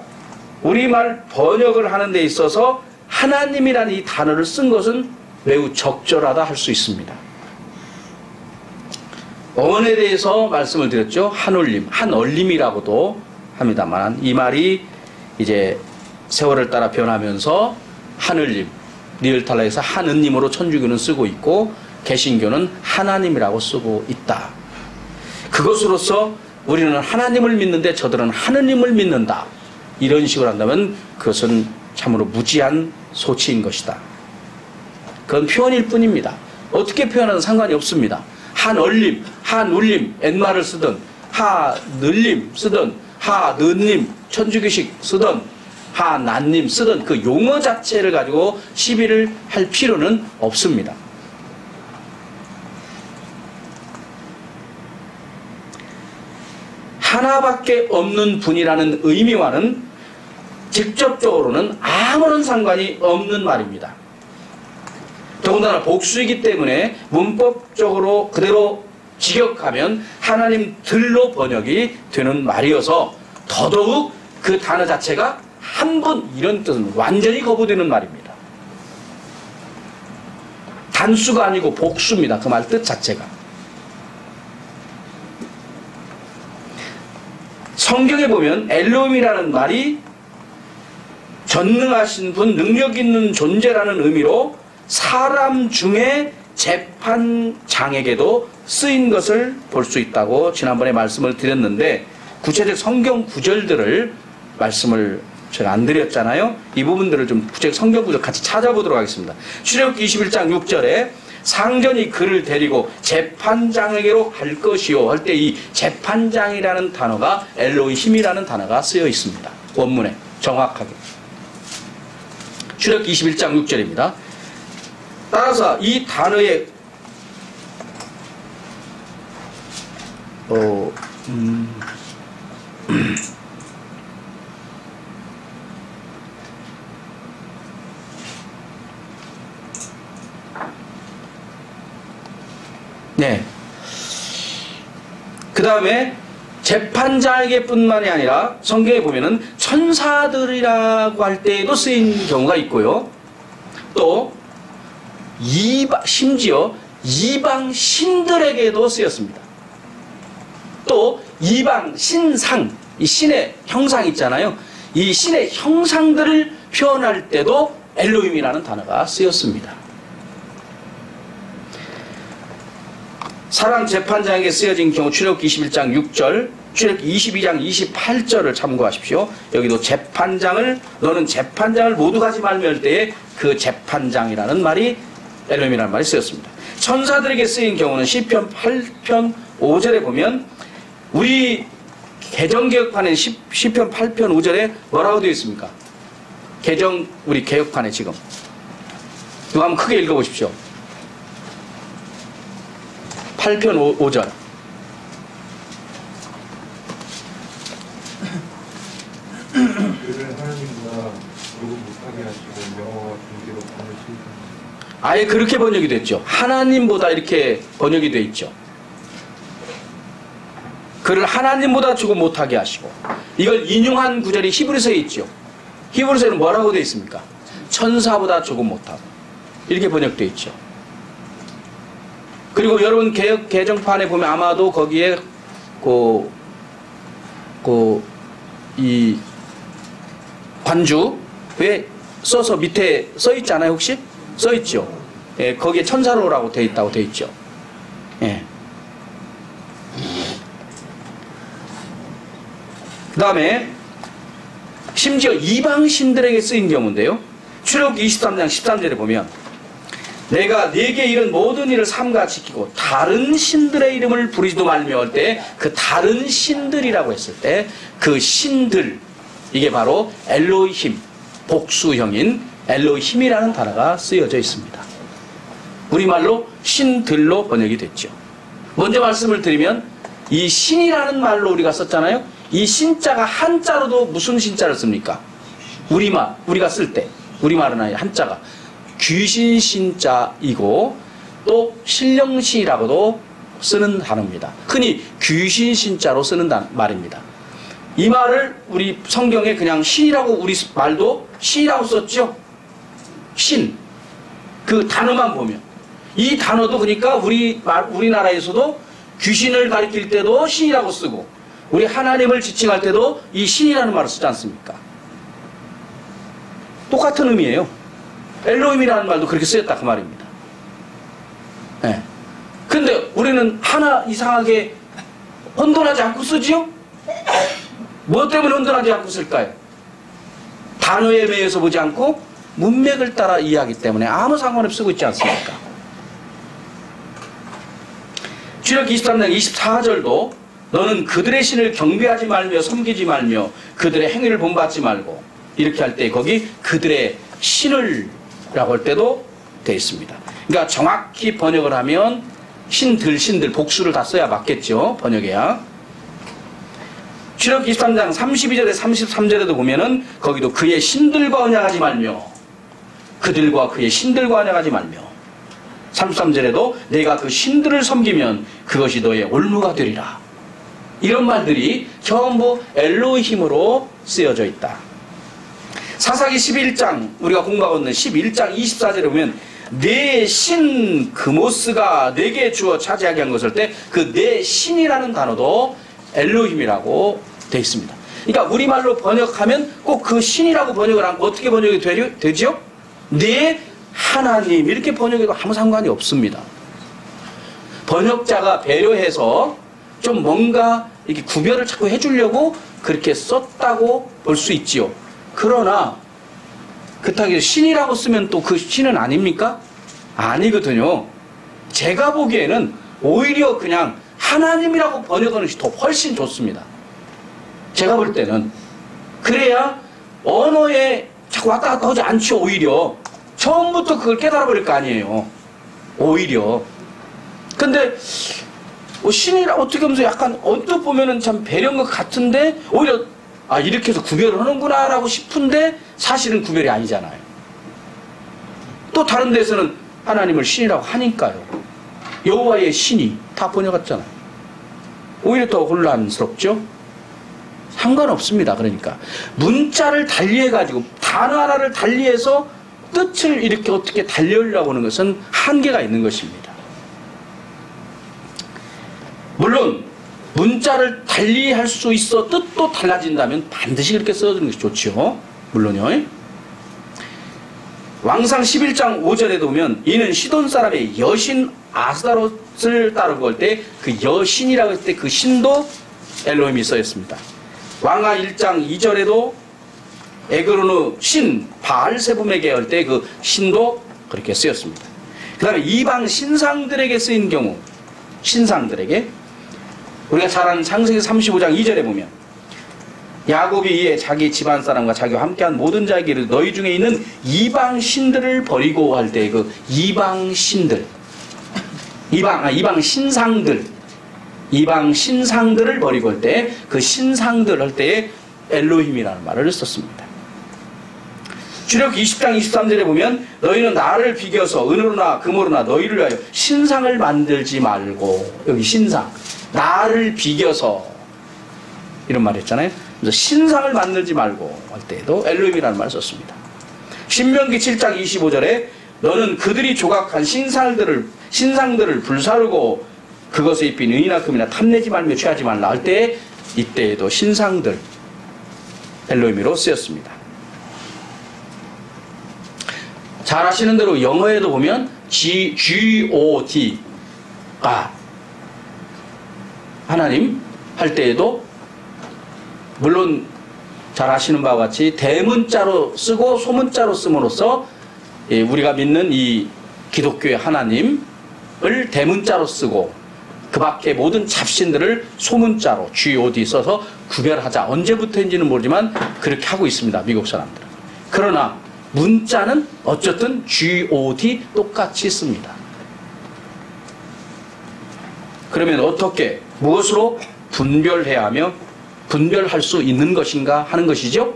Speaker 1: 우리말 번역을 하는 데 있어서 하나님이라는 이 단어를 쓴 것은 매우 적절하다 할 수 있습니다. 어원에 대해서 말씀을 드렸죠. 한올림, 한얼림이라고도 합니다만 이 말이 이제 세월을 따라 변하면서 한을림, 리얼탈라에서 하느님으로 천주교는 쓰고 있고 개신교는 하나님이라고 쓰고 있다. 그것으로서 우리는 하나님을 믿는데 저들은 하느님을 믿는다. 이런 식으로 한다면 그것은 참으로 무지한 소치인 것이다. 그건 표현일 뿐입니다. 어떻게 표현하든 상관이 없습니다. 한얼림, 한울림, 옛말을 쓰든 하늘림 쓰든 하느님, 천주교식 쓰든 하나님 쓰든 그 용어 자체를 가지고 시비를 할 필요는 없습니다. 하나밖에 없는 분이라는 의미와는 직접적으로는 아무런 상관이 없는 말입니다. 더 더군다나 복수이기 때문에 문법적으로 그대로 직역하면 하나님들로 번역이 되는 말이어서 더더욱 그 단어 자체가 한 분 이런 뜻은 완전히 거부되는 말입니다. 단수가 아니고 복수입니다. 그 말 뜻 자체가. 성경에 보면 엘로힘이라는 말이 전능하신 분, 능력 있는 존재라는 의미로 사람 중에 재판장에게도 쓰인 것을 볼 수 있다고 지난번에 말씀을 드렸는데, 구체적 성경 구절들을 말씀을 제가 안 드렸잖아요. 이 부분들을 좀 구체적 성경 구절 같이 찾아보도록 하겠습니다. 출애굽기 21장 6절에 상전이 그를 데리고 재판장에게로 갈 것이요 할 때 이 재판장이라는 단어가 엘로힘이라는 단어가 쓰여 있습니다. 원문에 정확하게. 출애굽기 21장 6절입니다. 따라서 이 단어의 네. 그 다음에 재판장에게 뿐만이 아니라 성경에 보면은 천사들이라고 할 때에도 쓰인 경우가 있고요. 또 심지어 이방 신들에게도 쓰였습니다. 또 이방 신상, 이 신의 형상 있잖아요. 이 신의 형상들을 표현할 때도 엘로힘이라는 단어가 쓰였습니다. 사람 재판장에게 쓰여진 경우 출애굽기 21장 6절, 출애굽기 22장 28절을 참고하십시오. 여기도 재판장을, 너는 재판장을 모두 가지 말며 할 때에 그 재판장이라는 말이 엘로힘이라는 말이 쓰였습니다. 천사들에게 쓰인 경우는 시편 8편 5절에 보면, 우리 개정개혁판에 시편 8편 5절에 뭐라고 되어 있습니까? 우리 개혁판에 지금 이거 한번 크게 읽어보십시오. 8편 5절. 아예 그렇게 번역이 됐죠. 하나님보다 이렇게 번역이 되어 있죠. 그를 하나님보다 주고 못하게 하시고, 이걸 인용한 구절이 히브리서에 있죠. 히브리서에는 뭐라고 되어 있습니까? 천사보다 조금 못하고, 이렇게 번역되어 있죠. 그리고 여러분 개정판에 보면 아마도 거기에 이 관주에 써서 밑에 써 있잖아요. 혹시 써 있죠. 예, 거기에 천사로라고 되어 있다고 되어 있죠. 예. 그 다음에 심지어 이방 신들에게 쓰인 경우인데요. 출애굽기 23장 13절에 보면, 내가 네게 이른 모든 일을 삼가 지키고 다른 신들의 이름을 부르지도 말며 할 때, 그 다른 신들이라고 했을 때 그 신들, 이게 바로 엘로힘, 복수형인 엘로힘이라는 단어가 쓰여져 있습니다. 우리말로 신들로 번역이 됐죠. 먼저 말씀을 드리면, 이 신이라는 말로 우리가 썼잖아요. 이 신자가 한자로도 무슨 신자를 씁니까? 우리가 쓸 때 우리말은 아니라 한자가 귀신 신자이고, 또 신령시라고도 쓰는 단어입니다. 흔히 귀신 신자로 쓰는 말입니다. 이 말을 우리 성경에 그냥 신이라고, 우리 말도 신이라고 썼죠. 신, 그 단어만 보면 이 단어도, 그러니까 우리나라에서도 귀신을 가리킬 때도 신이라고 쓰고, 우리 하나님을 지칭할 때도 이 신이라는 말을 쓰지 않습니까? 똑같은 의미예요. 엘로힘이라는 말도 그렇게 쓰였다 그 말입니다. 네. 근데 우리는 하나 이상하게 혼돈하지 않고 쓰지요? 뭐 때문에 혼돈하지 않고 쓸까요? 단어에 매여서 보지 않고 문맥을 따라 이해하기 때문에 아무 상관없이 쓰고 있지 않습니까? 출애굽기 23장 24절도 너는 그들의 신을 경배하지 말며 섬기지 말며 그들의 행위를 본받지 말고, 이렇게 할 때 거기 그들의 신을 라고 할 때도 되어 있습니다. 그러니까 정확히 번역을 하면 신들 복수를 다 써야 맞겠죠. 번역해야. 출애굽기 23장 32절에 33절에도 보면은 거기도 그의 신들과 언약하지 말며, 그들과 그의 신들과 언약하지 말며, 33절에도 내가 그 신들을 섬기면 그것이 너의 올무가 되리라. 이런 말들이 전부 엘로힘으로 쓰여져 있다. 사사기 11장 우리가 공부하고 있는 11장 24절에 보면 내 신 그모스가 내게 주어 차지하게 한 것을 때 그 내 신이라는 단어도 엘로힘이라고 되어 있습니다. 그러니까 우리말로 번역하면 꼭 그 신이라고 번역을 하고 어떻게 번역이 되죠? 내 하나님 이렇게 번역해도 아무 상관이 없습니다. 번역자가 배려해서 좀 뭔가 이렇게 구별을 자꾸 해주려고 그렇게 썼다고 볼 수 있지요. 그러나 그렇다고 신이라고 쓰면 또 그 신은 아닙니까? 아니거든요. 제가 보기에는 오히려 그냥 하나님이라고 번역하는 것이 더 훨씬 좋습니다. 제가 볼 때는 그래야 언어에 자꾸 왔다 갔다 하지 않죠. 오히려 처음부터 그걸 깨달아 버릴 거 아니에요. 오히려 근데 신이라 어떻게 하면서 약간 언뜻 보면은 참 배려인 것 같은데 오히려 아 이렇게 해서 구별을 하는구나 라고 싶은데 사실은 구별이 아니잖아요. 또 다른 데서는 하나님을 신이라고 하니까요. 여호와의 신이 다 번역했잖아요. 오히려 더 혼란스럽죠. 상관없습니다. 그러니까 문자를 달리해가지고 단어 하나를 달리해서 뜻을 이렇게 어떻게 달리려고 하는 것은 한계가 있는 것입니다. 물론 문자를 달리할 수 있어 뜻도 달라진다면 반드시 그렇게 써주는 것이 좋죠. 물론요. 왕상 11장 5절에 보면 이는 시돈 사람의 여신 아스다롯을 따르고 할 때 그 여신이라고 했을 때 그 신도 엘로힘이 써있습니다. 왕하 1장 2절에도 에그로누 신 바알세붐에게 할 때 그 신도 그렇게 쓰였습니다. 그 다음에 이방 신상들에게 쓰인 경우 신상들에게 우리가 잘 아는 창세기 35장 2절에 보면 야곱이 이에 자기 집안 사람과 자기와 함께한 모든 자에게 이르되 너희 중에 있는 이방 신들을 버리고 할 때 그 이방 신들 이방 신상들을 버리고 할 때 그 신상들 할 때에 엘로힘이라는 말을 썼습니다. 출애굽기 20장 23절에 보면 너희는 나를 비겨서 은으로나 금으로나 너희를 위하여 신상을 만들지 말고 여기 신상 나를 비겨서 이런 말 했잖아요. 그래서 신상을 만들지 말고 할 때에도 엘로힘이라는 말을 썼습니다. 신명기 7장 25절에 너는 그들이 조각한 신상들을 불사르고 그것에 입힌 은이나 금이나 탐내지 말며 취하지 말라 할 때에 이때에도 신상들 엘로힘으로 쓰였습니다. 잘 아시는 대로 영어에도 보면 G-O-D가 하나님 할 때에도 물론 잘 아시는 바와 같이 대문자로 쓰고 소문자로 씀으로써 우리가 믿는 이 기독교의 하나님을 대문자로 쓰고 그 밖에 모든 잡신들을 소문자로 G-O-D 써서 구별하자. 언제부터인지는 모르지만 그렇게 하고 있습니다. 미국 사람들은. 그러나 문자는 어쨌든 G-O-D 똑같이 씁니다. 그러면 어떻게 무엇으로 분별해야 하며 분별할 수 있는 것인가 하는 것이죠.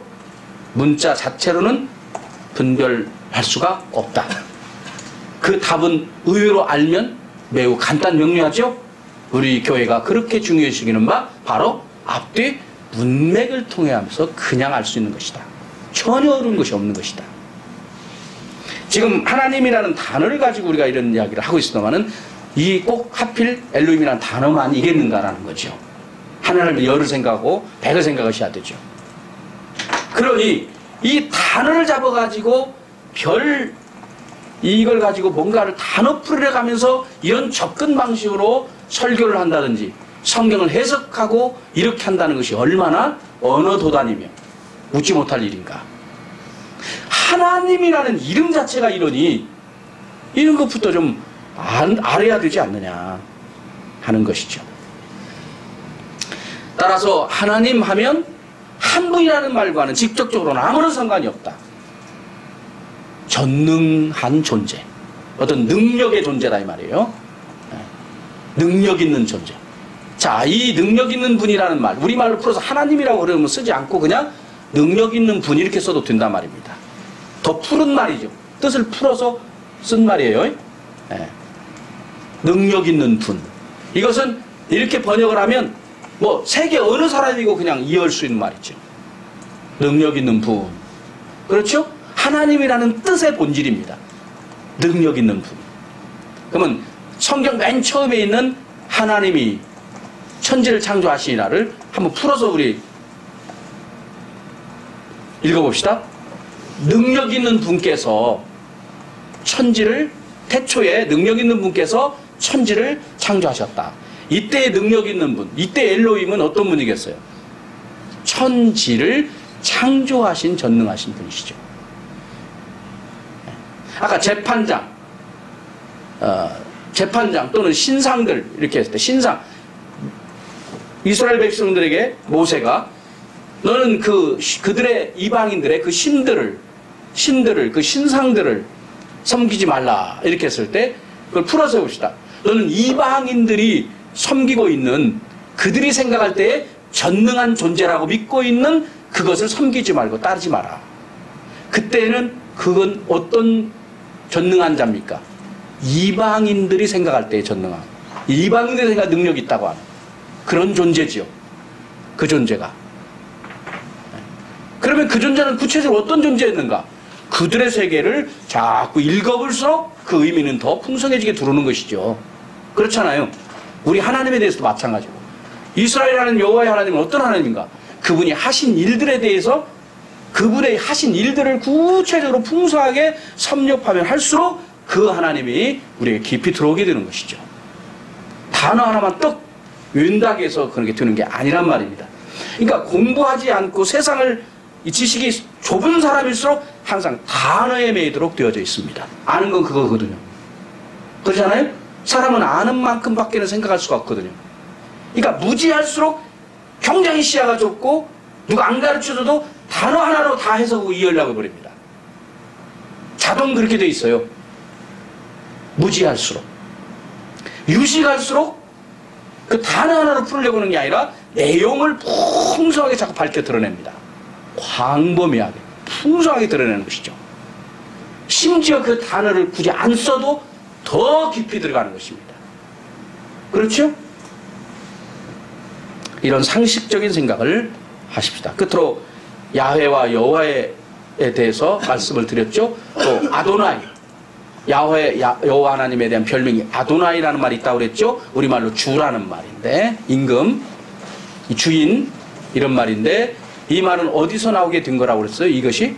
Speaker 1: 문자 자체로는 분별할 수가 없다. 그 답은 의외로 알면 매우 간단 명료하죠. 우리 교회가 그렇게 중요시 여기는 바 바로 앞뒤 문맥을 통해 하면서 그냥 알 수 있는 것이다. 전혀 어려운 것이 없는 것이다. 지금 하나님이라는 단어를 가지고 우리가 이런 이야기를 하고 있습니다만은 이 꼭 하필 엘로힘이라는 단어만 이겠는가라는 거죠. 하나님을 열을 생각하고 백을 생각하셔야 되죠. 그러니 이 단어를 잡아가지고 이걸 가지고 뭔가를 단어풀이를 가면서 이런 접근 방식으로 설교를 한다든지 성경을 해석하고 이렇게 한다는 것이 얼마나 언어도단이며 웃지 못할 일인가. 하나님이라는 이름 자체가 이러니 이런 것부터 좀 알아야 되지 않느냐 하는 것이죠. 따라서 하나님 하면 한 분이라는 말과는 직접적으로는 아무런 상관이 없다. 전능한 존재, 어떤 능력의 존재다 이 말이에요. 능력 있는 존재. 자, 이 능력 있는 분이라는 말 우리말로 풀어서 하나님이라고 그러면 쓰지 않고 그냥 능력 있는 분 이렇게 써도 된단 말입니다. 더 푸른 말이죠. 뜻을 풀어서 쓴 말이에요. 능력 있는 분. 이것은 이렇게 번역을 하면 뭐 세계 어느 사람이고 그냥 이해할 수 있는 말이죠. 능력 있는 분. 그렇죠? 하나님이라는 뜻의 본질입니다. 능력 있는 분. 그러면 성경 맨 처음에 있는 하나님이 천지를 창조하시니라를 한번 풀어서 우리 읽어봅시다. 능력 있는 분께서 천지를, 태초에 능력 있는 분께서 천지를 창조하셨다. 이때의 능력 있는 분, 이때 엘로힘은 어떤 분이겠어요? 천지를 창조하신 전능하신 분이시죠. 아까 재판장 또는 신상들 이렇게 했을 때, 신상, 이스라엘 백성들에게 모세가 너는 그들의 이방인들의 그 신들을 그 신상들을 섬기지 말라 이렇게 했을 때, 그걸 풀어서 봅시다. 너는 이방인들이 섬기고 있는, 그들이 생각할 때에 전능한 존재라고 믿고 있는 그것을 섬기지 말고 따르지 마라. 그때는 그건 어떤 전능한 자입니까? 이방인들이 생각할 때의 전능한, 이방인들이 생각 능력이 있다고 하는 그런 존재지요. 그 존재가. 그러면 그 존재는 구체적으로 어떤 존재였는가? 그들의 세계를 자꾸 읽어볼수록 그 의미는 더 풍성해지게 들어오는 것이죠. 그렇잖아요. 우리 하나님에 대해서도 마찬가지고. 이스라엘이라는 여호와의 하나님은 어떤 하나님인가? 그분이 하신 일들에 대해서, 그분의 하신 일들을 구체적으로 풍성하게 섭렵하면 할수록 그 하나님이 우리에게 깊이 들어오게 되는 것이죠. 단어 하나만 떡 윈닥에서 그렇게 되는 게 아니란 말입니다. 그러니까 공부하지 않고 세상을, 이 지식이 좁은 사람일수록 항상 단어에 매이도록 되어져 있습니다. 아는 건 그거거든요. 그렇잖아요? 사람은 아는 만큼밖에는 생각할 수가 없거든요. 그러니까 무지할수록 굉장히 시야가 좁고 누가 안 가르쳐줘도 단어 하나로 다 해석하고 이해하려고 버립니다. 자동 그렇게 돼 있어요. 무지할수록. 유식할수록 그 단어 하나로 풀려고 하는 게 아니라 내용을 풍성하게 자꾸 밝혀 드러냅니다. 광범위하게, 풍성하게 드러내는 것이죠. 심지어 그 단어를 굳이 안 써도 더 깊이 들어가는 것입니다. 그렇죠? 이런 상식적인 생각을 하십시다. 끝으로 야훼와 여호와에 대해서 말씀을 드렸죠. 또 아도나이, 여호와 하나님에 대한 별명이 아도나이라는 말이 있다고 그랬죠. 우리말로 주라는 말인데, 임금, 이 주인, 이런 말인데, 이 말은 어디서 나오게 된 거라고 그랬어요? 이것이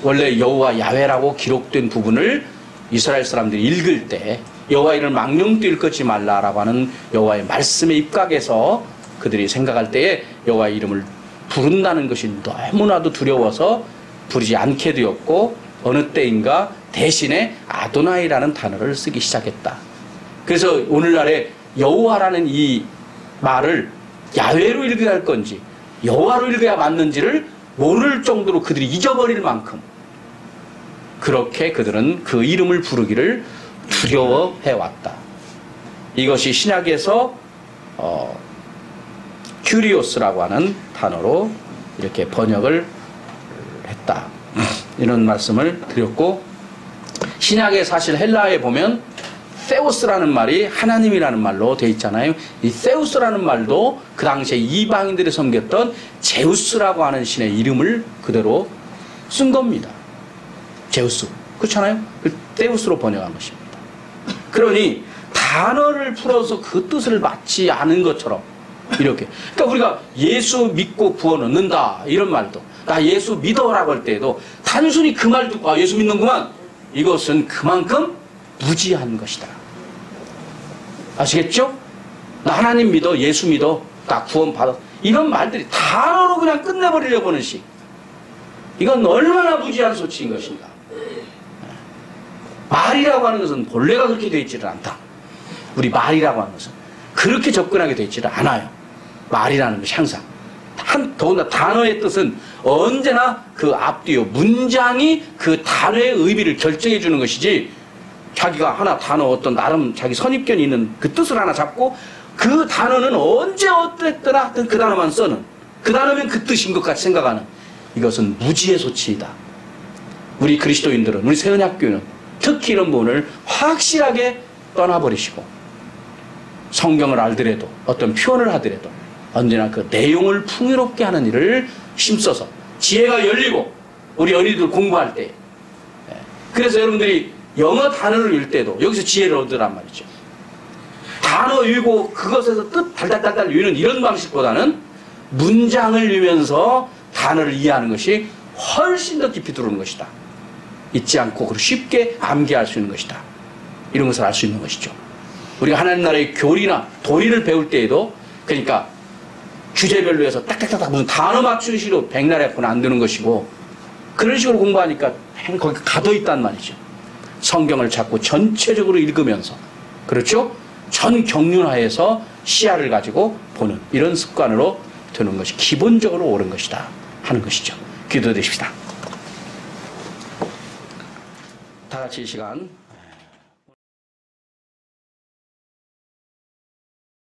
Speaker 1: 원래 여호와 야훼라고 기록된 부분을 이스라엘 사람들이 읽을 때 여호와 이름을 망령도 읽지 말라라고 하는 여호와의 말씀에 입각해서 그들이 생각할 때에 여호와 이름을 부른다는 것이 너무나도 두려워서 부르지 않게 되었고, 어느 때인가 대신에 아도나이라는 단어를 쓰기 시작했다. 그래서 오늘날에 여호와라는 이 말을 야훼로 읽어야 할 건지 여호와로 읽어야 맞는지를 모를 정도로 그들이 잊어버릴 만큼 그렇게 그들은 그 이름을 부르기를 두려워해왔다. 이것이 신약에서 큐리오스라고 하는 단어로 이렇게 번역을 했다. 이런 말씀을 드렸고, 신약에 사실 헬라어에 보면 세우스라는 말이 하나님이라는 말로 되어 있잖아요. 이 세우스라는 말도 그 당시에 이방인들이 섬겼던 제우스라고 하는 신의 이름을 그대로 쓴 겁니다. 제우스. 그렇잖아요? 그 세우스로 번역한 것입니다. 그러니 단어를 풀어서 그 뜻을 맞지 않은 것처럼 이렇게. 그러니까 우리가 예수 믿고 구원 얻는다 이런 말도, 나 예수 믿어라고 할 때에도 단순히 그 말 듣고 아 예수 믿는구만, 이것은 그만큼 무지한 것이다. 아시겠죠? 나 하나님 믿어, 예수 믿어, 나 구원 받아, 이런 말들이 단어로 그냥 끝내버리려고 하는 식, 이건 얼마나 무지한 소치인 것인가. 말이라고 하는 것은 본래가 그렇게 되어 있지는 않다. 우리 말이라고 하는 것은 그렇게 접근하게 되어 있지는 않아요. 말이라는 것이 항상 더군다나 단어의 뜻은 언제나 그 앞뒤요 문장이 그 단어의 의미를 결정해 주는 것이지, 자기가 하나 단어 어떤 나름 자기 선입견이 있는 그 뜻을 하나 잡고 그 단어는 언제 어땠더라 하여튼 그 단어만 써는, 그 단어면 그 뜻인 것 같이 생각하는, 이것은 무지의 소치이다. 우리 그리스도인들은, 우리 세은학교는 특히 이런 부분을 확실하게 떠나버리시고 성경을 알더라도 어떤 표현을 하더라도 언제나 그 내용을 풍요롭게 하는 일을 힘써서 지혜가 열리고 우리 어린이들 공부할 때 그래서 여러분들이 영어 단어를 읽을 때도 여기서 지혜를 얻으란 말이죠. 단어 읽고 그것에서 뜻 달달달달 읽는 이런 방식보다는 문장을 읽으면서 단어를 이해하는 것이 훨씬 더 깊이 들어오는 것이다. 잊지 않고 그리고 쉽게 암기할 수 있는 것이다. 이런 것을 알 수 있는 것이죠. 우리가 하나님 나라의 교리나 도리를 배울 때에도 그러니까 주제별로 해서 딱딱딱딱 무슨 단어 맞추는 식으로 백날에 해서는 안 되는 것이고 그런 식으로 공부하니까 거기 가둬있단 말이죠. 성경을 자꾸 전체적으로 읽으면서 그렇죠? 전 경륜하에서 시야를 가지고 보는 이런 습관으로 드는 것이 기본적으로 옳은 것이다 하는 것이죠. 기도드립시다. 다 같이 이 시간